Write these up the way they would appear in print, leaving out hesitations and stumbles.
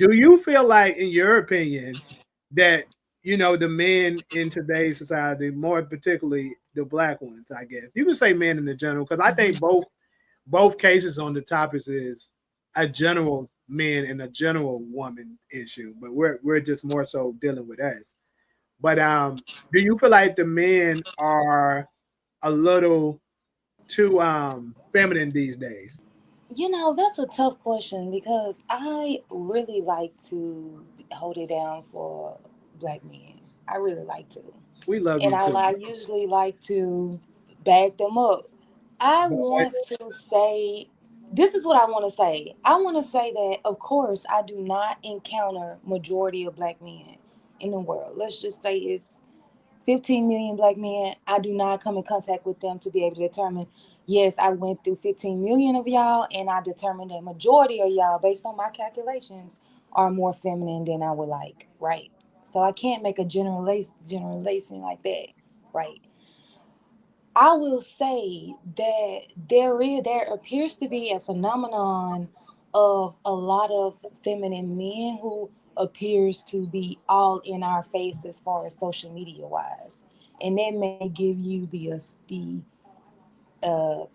Do you feel like, in your opinion, that the men in today's society, more particularly the black ones, I guess you can say men in the general, because I think both cases on the topics is a general men and a general woman issue, but we're just more so dealing with us. But do you feel like the men are a little too feminine these days? That's a tough question because I really like to hold it down for black men. I really like to. We love And you too. I usually like to back them up. I Go ahead. want to say, this is what I want to say. I want to say that, of course, I do not encounter majority of black men in the world. Let's just say it's 15 million black men. I do not come in contact with them to be able to determine, yes, I went through 15 million of y'all and I determined that majority of y'all, based on my calculations, are more feminine than I would like, right? So I can't make a generalization like that, right? I will say that there appears to be a phenomenon of a lot of feminine men who appears to be all in our face as far as social media wise, and that may give you the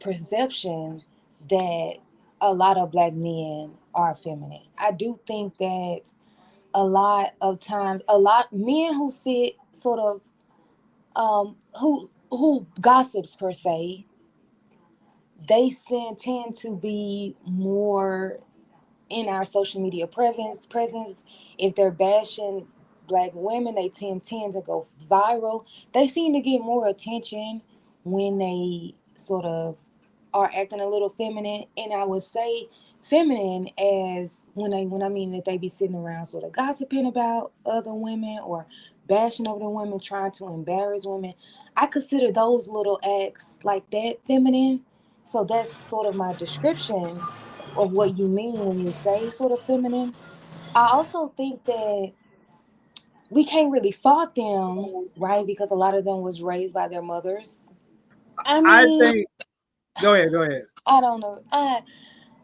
perception that a lot of black men are feminine. I do think that a lot of times, a lot men who sit sort of who gossips per se, they tend to be more in our social media presence. If they're bashing black women, they tend to go viral. They seem to get more attention when they sort of are acting a little feminine. And I would say feminine as when I mean that they be sitting around sort of gossiping about other women or bashing over the women, trying to embarrass women. I consider those little acts like that feminine. So that's sort of my description of what you mean when you say sort of feminine. I also think that we can't really fault them, right? Because a lot of them was raised by their mothers. I I mean, think. Go ahead. Go ahead. I don't know.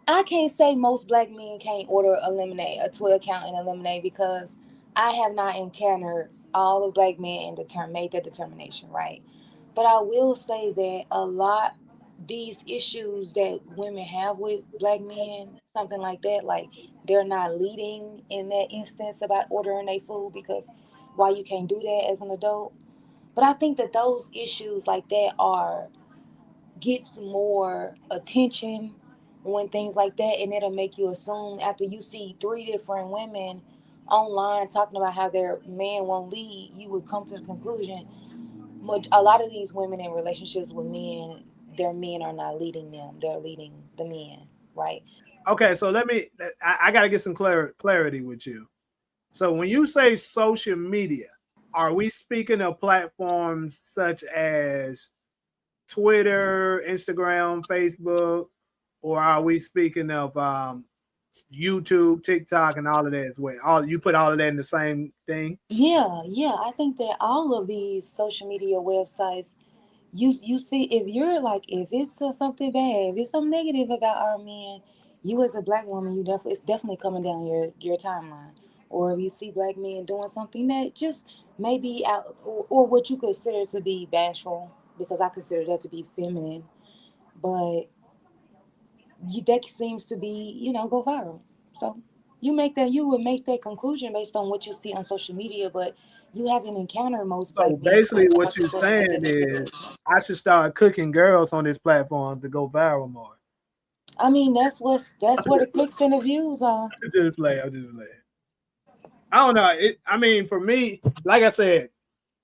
I can't say most black men can't order a lemonade, a Twitter account and a lemonade because I have not encountered all the black men and made that determination, right? But I will say that a lot these issues that women have with black men, something like that, like they're not leading in that instance about ordering their food because why you can't do that as an adult. But I think that those issues like that are gets more attention when things like that, and it'll make you assume after you see three different women online talking about how their man won't lead, you would come to the conclusion a lot of these women in relationships with men, their men are not leading them, they're leading the men, right? Okay, so let me. I got to get some clarity with you. So when you say social media, are we speaking of platforms such as Twitter, Instagram, Facebook, or are we speaking of YouTube, TikTok, and all of that as well? All you put all of that in the same thing? Yeah, I think that all of these social media websites, you see, if you're like, if it's something bad, if it's something negative about our men, you as a black woman, you definitely, it's definitely coming down your timeline. Or if you see black men doing something that just maybe out, or what you consider to be bashful, because I consider that to be feminine, but that seems to be, go viral. So you would make that conclusion based on what you see on social media, but you haven't encountered most So black men basically, what talking you're sort of like saying this is, situation. I should start cooking girls on this platform to go viral more. I mean, that's where the clicks and the views are. I'm just play. I'm just playing. I don't know. I mean, for me, like I said,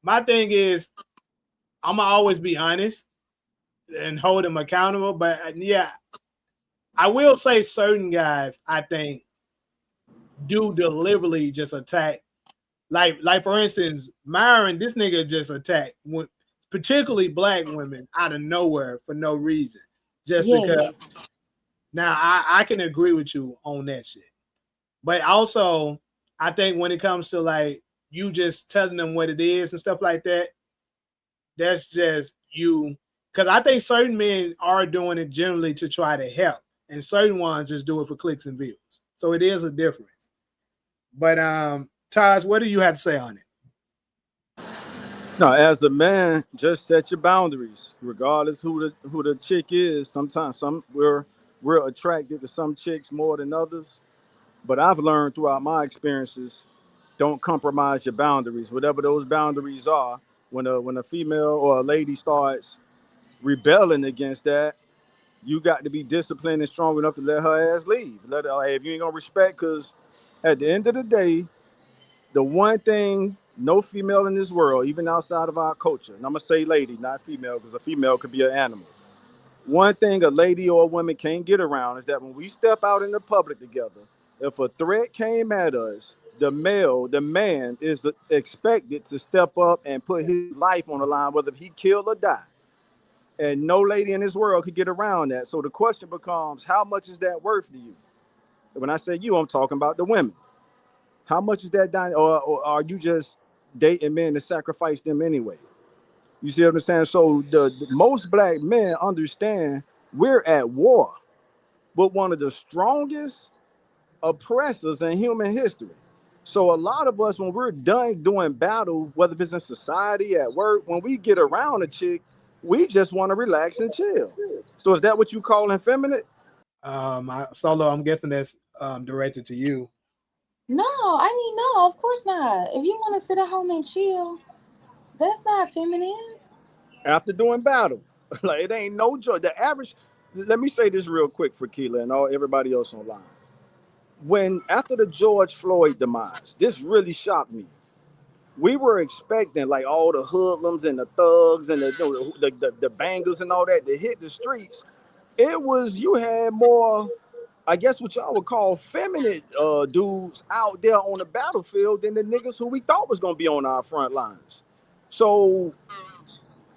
my thing is I'm gonna always be honest and hold them accountable. But yeah, I will say certain guys I think do deliberately just attack. Like for instance, Myron, this nigga just attacked particularly black women out of nowhere for no reason, just because. Yes. Now I can agree with you on that shit, but also I think when it comes to like you just telling them what it is and stuff like that, that's just you. Because I think certain men are doing it generally to try to help, and certain ones just do it for clicks and views. So it is a difference. But Taj, what do you have to say on it? No, as a man, just set your boundaries, regardless who the chick is. Sometimes we're attracted to some chicks more than others. But I've learned throughout my experiences, don't compromise your boundaries, whatever those boundaries are. When a female or a lady starts rebelling against that, you got to be disciplined and strong enough to let her ass leave. Let her, hey, if you ain't gonna respect, because at the end of the day, the one thing no female in this world, even outside of our culture, and I'm gonna say lady, not female, because a female could be an animal. One thing a lady or a woman can't get around is that when we step out in the public together, if a threat came at us, the man is expected to step up and put his life on the line, whether he kill or die. And no lady in this world could get around that. So the question becomes, how much is that worth to you? And when I say you, I'm talking about the women. How much is that done, or are you just dating men to sacrifice them anyway? You see what I'm saying? So the most black men understand we're at war with one of the strongest oppressors in human history. So a lot of us, when we're done doing battle, whether it's in society, at work, when we get around a chick, we just want to relax and chill. So is that what you call effeminate? Solo, I'm guessing that's directed to you. No, I mean, no, of course not. If you want to sit at home and chill, that's not feminine. After doing battle, like it ain't no joy. The average. Let me say this real quick for Keela and all everybody else online. When after the George Floyd demise, this really shocked me. We were expecting like all the hoodlums and the thugs and the bangers and all that to hit the streets. It was you had more, I guess what y'all would call feminine dudes out there on the battlefield than the niggas who we thought was gonna be on our front lines. So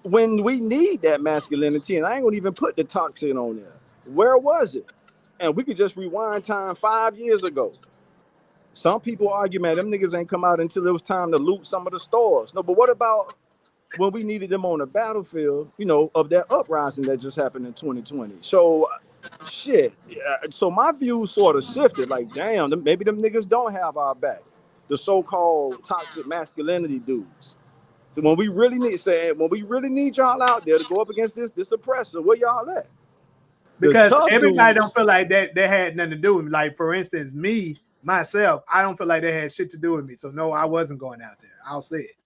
when we need that masculinity, and I ain't gonna even put the toxin on there, where was it? And we could just rewind time 5 years ago. Some people argue, man, them niggas ain't come out until it was time to loot some of the stores. No, but what about when we needed them on the battlefield, of that uprising that just happened in 2020? So, shit. So my view sort of shifted. Like, damn, maybe them niggas don't have our back. The so-called toxic masculinity dudes. So when we really need y'all out there to go up against this oppressor, where y'all at? The Because tough everybody don't dudes. feel like that had nothing to do with me. Like, for instance, me, myself, I don't feel like they had shit to do with me. So no, I wasn't going out there. I'll say it.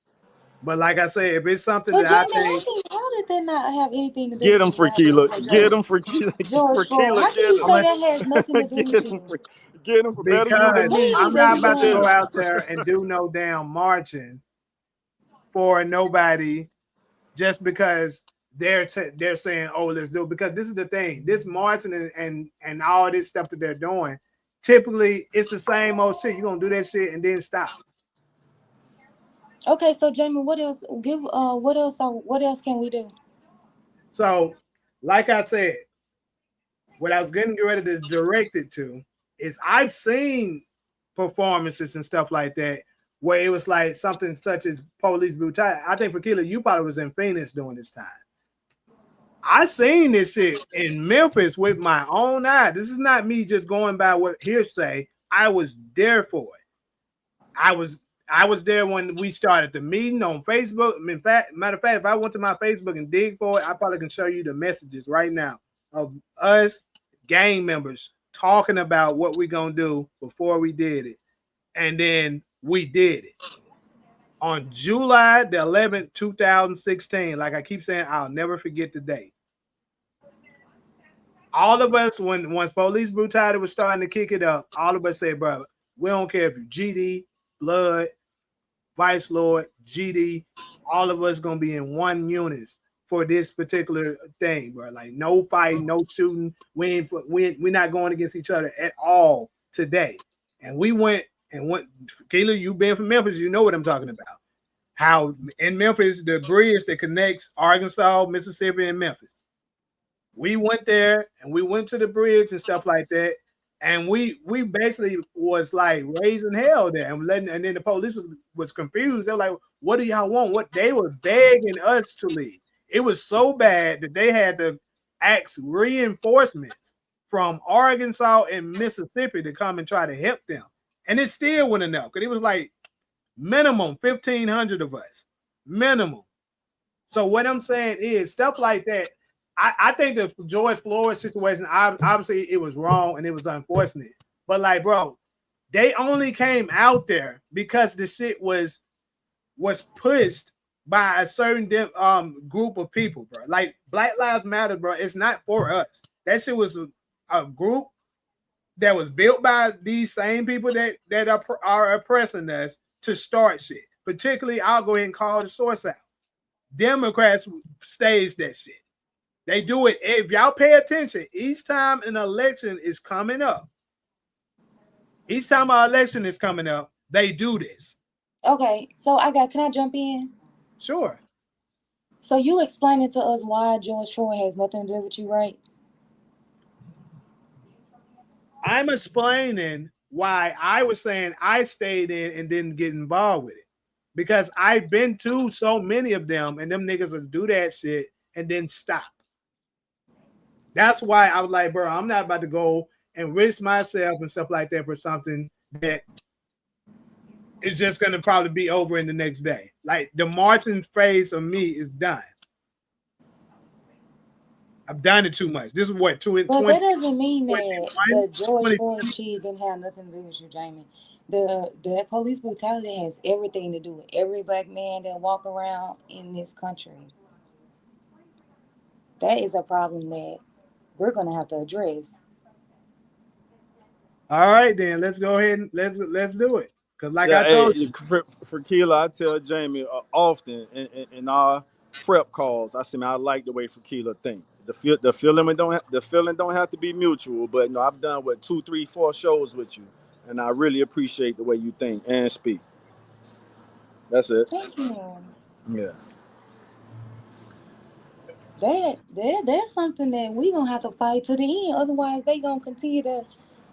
But like I said, if it's something But that I Jamie, think, how did that not have anything to do Get with him you for not being Keela. for Get him for Keela. George For Floyd? Keela. How can Get you him. say I'm that has nothing to do get with him you? for get him for better you than because What me. is I'm For not that about Keela. to Get go him. showing? out there and do no damn marching for nobody just because they're saying, "Oh, let's do it." Because this is the thing: this marching and all this stuff that they're doing, typically it's the same old shit. You're gonna do that shit and then stop. Okay, so Jamie, what else? Give what else can we do? So, like I said, what I was getting ready to direct it to is I've seen performances and stuff like that where it was like something such as police brutality. I think for Keela, you probably was in Phoenix during this time. I seen this shit in Memphis with my own eye. This is not me just going by what hearsay. I was there for it. I was I was there when we started the meeting on Facebook. In fact, matter of fact, if I went to my Facebook and dig for it, I probably can show you the messages right now of us gang members talking about what we gonna do before we did it, and then we did it on July the 11th, 2016. Like I keep saying, I'll never forget the day. All of us, when once police brutality was starting to kick it up, all of us said, "Bro, we don't care if you GD, Blood, Vice Lord, GD, all of us gonna be in one unit for this particular thing, bro. Like no fighting, no shooting. We're not going against each other at all today." And we went. Kayla, you been from Memphis, you know what I'm talking about. How in Memphis, the bridge that connects Arkansas, Mississippi, and Memphis. We went there and we went to the bridge and stuff like that. And we basically was like raising hell there and then the police was confused. They were like, "What do y'all want?" What they were begging us to leave. It was so bad that they had to ask reinforcements from Arkansas and Mississippi to come and try to help them. and it still wasn't enough because it was like minimum 1,500 of us, minimum. So what I'm saying is stuff like that. I think the George Floyd situation, obviously it was wrong and it was unfortunate. But like, bro, they only came out there because the shit was pushed by a certain group of people, bro. Like Black Lives Matter, bro. It's not for us. That shit was a group that was built by these same people that are oppressing us to start shit. Particularly, I'll go ahead and call the source out. Democrats stage that shit. They do it. If y'all pay attention, each time an election is coming up, they do this. Okay, so can I jump in? Sure. So you explaining to us why George Floyd has nothing to do with you, right? I'm explaining why I was saying I stayed in and didn't get involved with it. Because I've been to so many of them and them niggas will do that shit and then stop. That's why I was like, bro, I'm not about to go and risk myself and stuff like that for something that is just going to probably be over in the next day. Like the marching phase of me is done. I've done it too much. This is what, 20. But that doesn't mean that the George Floyd shit didn't have nothing to do with you, Jamie. The police brutality has everything to do with every black man that walk around in this country. That is a problem that we're gonna have to address. All right, then let's go ahead and let's do it. Cause like I told you, for Keela, I tell Jamie often in our prep calls, I say, man, I like the way Keela think. The feeling don't have to be mutual, but no, I've done 2, 3, 4 shows with you, and I really appreciate the way you think and speak. That's it. Thank you. Yeah. That's something that we gonna have to fight to the end. Otherwise, they gonna continue to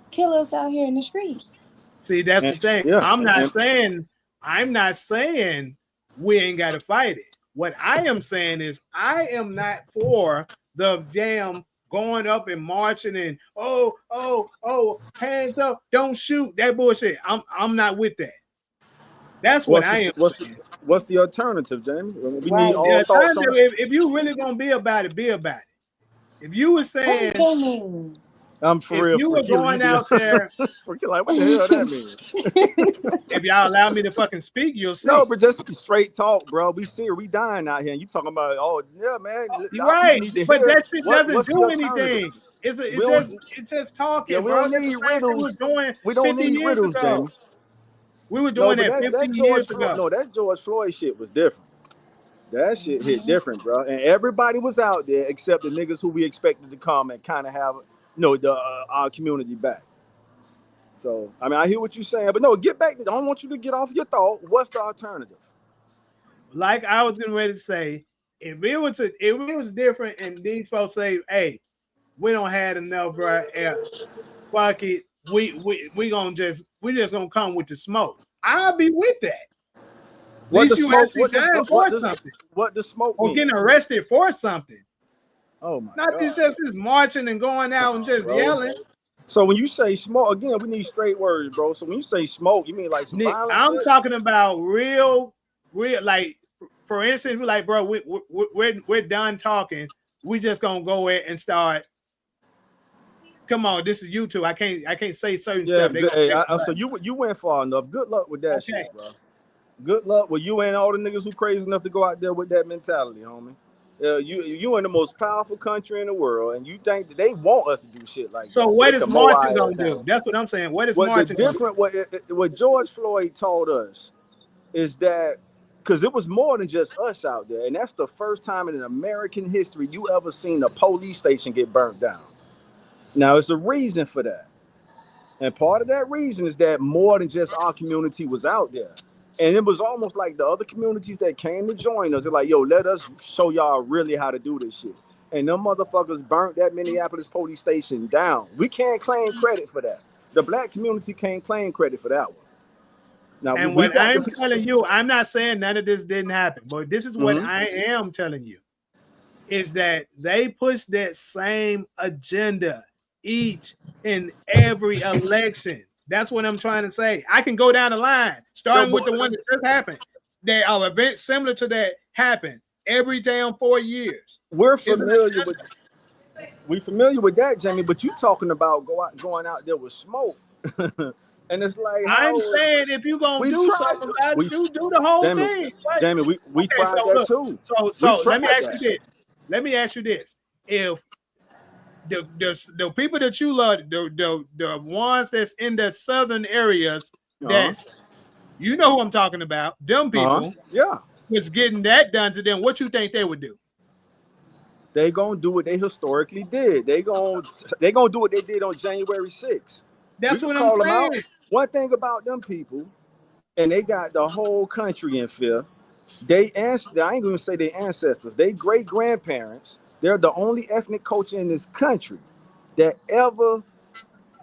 kill us out here in the streets. See, that's the thing. Yeah, I'm not saying we ain't got to fight it. What I am saying is I am not for the damn going up and marching and hands up, don't shoot, that bullshit. I'm not with that. That's what I am. What's the alternative, Jamie? We Right. need all thoughts on it. If you really gonna be about it, be about it. If you were saying, I'm for real. You were going out there. Like, what the hell that means? If y'all allow me to fucking speak, you'll see. No, but just straight talk, bro. We serious. We dying out here. And you talking about, oh yeah, man. You're right, but that shit doesn't do anything. It's just talking. Yeah, we bro. don't need riddles. We don't need riddles, Jamie. We were doing that 15 years ago. No, that George Floyd shit was different. That shit hit different, bro. And everybody was out there except the niggas who we expected to come and kind of have our community back. So, I mean, I hear what you're saying, but no, get back. I don't want you to get off your thought. What's the alternative? Like I was getting ready to say, if it was different and these folks say, hey, we don't have enough, bro, fuck it, we just gonna come with the smoke. I'll be with that. What the smoke or getting arrested for something. Oh my God. Not just marching and going out and just yelling. So when you say smoke, again, we need straight words, bro. So when you say smoke, you mean like some violence? I'm talking about real, like, for instance, we're like, bro, we're done talking. We just gonna go in and start. Come on, this is YouTube. I can't say certain stuff. So you went far enough. Good luck with that shit, bro. Good luck with you and all the niggas who crazy enough to go out there with that mentality, homie. You in the most powerful country in the world, and you think that they want us to do shit like that. So what is marching gonna do? That's what I'm saying. What is marching gonna do? What George Floyd told us is that, because it was more than just us out there, and that's the first time in American history you ever seen a police station get burnt down. Now, it's a reason for that. And part of that reason is that more than just our community was out there. And it was almost like the other communities that came to join us. They're like, yo, let us show y'all really how to do this shit. And them motherfuckers burnt that Minneapolis police station down. We can't claim credit for that. The black community can't claim credit for that one. Now, and what I'm telling you, I'm not saying none of this didn't happen, but this is what I am telling you, is that they push that same agenda each and every election. That's what I'm trying to say. I can go down the line, starting with the one that just happened. There are events similar to that happen every damn 4 years. We're familiar with that, Jamie. But you talking about going out there with smoke, and it's like I'm saying if you're gonna do something about it, do the whole thing. Right? Jamie, we tried that too. So let me ask you this. Let me ask you this: if the people that you love, the ones that's in the southern areas, that's you know who I'm talking about, them people, was getting that done to them, what you think they would do? They gonna do what they historically did. They gonna do what they did on January 6th. That's what I'm saying. One thing about them people, and they got the whole country in fear. I ain't gonna say their ancestors, they great grandparents. They're the only ethnic culture in this country that ever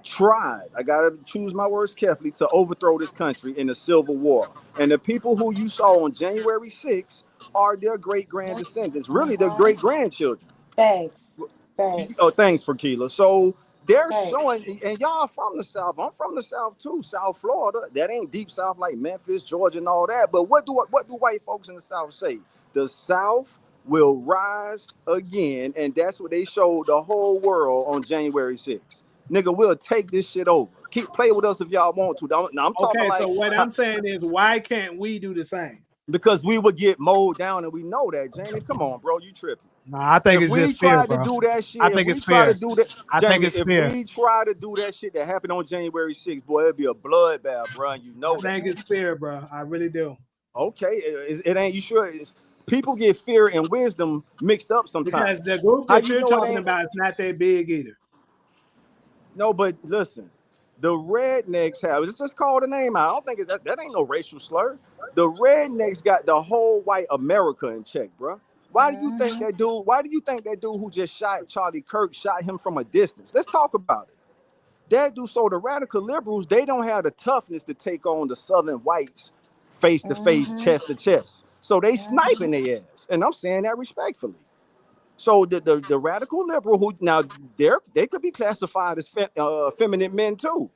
tried, I gotta choose my words carefully, to overthrow this country in the Civil War. And the people who you saw on January 6th are their great grand descendants, really their great grandchildren. Thanks. Oh, thanks, Fakila. So they're showing, and y'all from the South. I'm from the South too, South Florida. That ain't deep South like Memphis, Georgia, and all that. But what do white folks in the South say? The South will rise again, and that's what they showed the whole world on January 6th. Nigga, we'll take this shit over. Keep playing with us if y'all want to. Now I'm talking okay, so what I'm saying is, why can't we do the same? Because we would get mowed down, and we know that, Jamie. Come on, bro, you tripping. Nah, I think it's just fair, bro. If we try to do that shit, I think it's fair. I think it's fair. If we try to do that shit that happened on January 6th, boy, it'd be a bloodbath, bro. And you know that. I think it's fair, bro. I really do. Okay, it ain't. You sure? People get fear and wisdom mixed up sometimes. Because the group that you're talking about is not that big either. No, but listen, the rednecks have. Let's just call the name out. I don't think that ain't no racial slur. The rednecks got the whole white America in check, bro. Why do you think that dude? Why do you think that dude who just shot Charlie Kirk shot him from a distance? Let's talk about it. That dude. So the radical liberals, they don't have the toughness to take on the Southern whites face to face, chest to chest. So they sniping their ass, and I'm saying that respectfully. So the radical liberal who now they could be classified as feminine men too,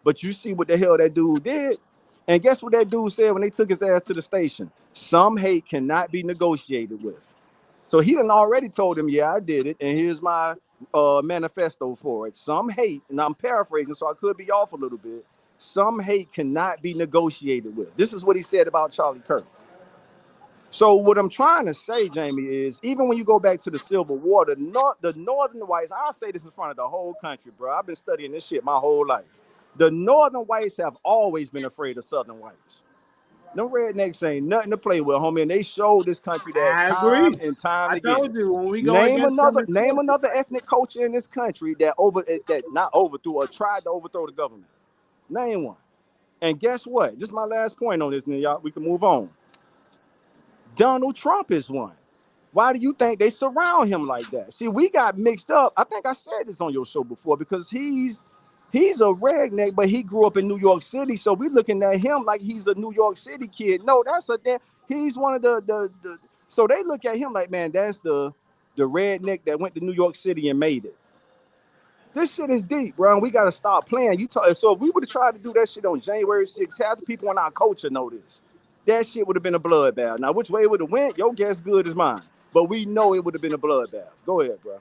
but you see what the hell that dude did, and guess what that dude said when they took his ass to the station? Some hate cannot be negotiated with. So he done already told him, yeah, I did it, and here's my manifesto for it. Some hate, and I'm paraphrasing, so I could be off a little bit. Some hate cannot be negotiated with. This is what he said about Charlie Kirk. So what I'm trying to say, Jamie, is even when you go back to the Civil War, the northern whites, I'll say this in front of the whole country, bro. I've been studying this shit my whole life. The northern whites have always been afraid of southern whites. Them rednecks ain't nothing to play with, homie, and they showed this country that time and time again. I told you when we go name another ethnic culture in this country that not overthrew or tried to overthrow the government. Name one. And guess what? This is my last point on this, and y'all, we can move on. Donald Trump is one. Why do you think they surround him like that? See, we got mixed up. I think I said this on your show before because he's a redneck, but he grew up in New York City. So we're looking at him like he's a New York City kid. No, he's one of the so they look at him like, man, that's the redneck that went to New York City and made it. This shit is deep, bro. And we got to stop playing. So if we would have tried to do that shit on January 6th, half the people in our culture know this. That shit would have been a bloodbath. Now, which way it would have went, your guess good as mine. But we know it would have been a bloodbath. Go ahead, bro.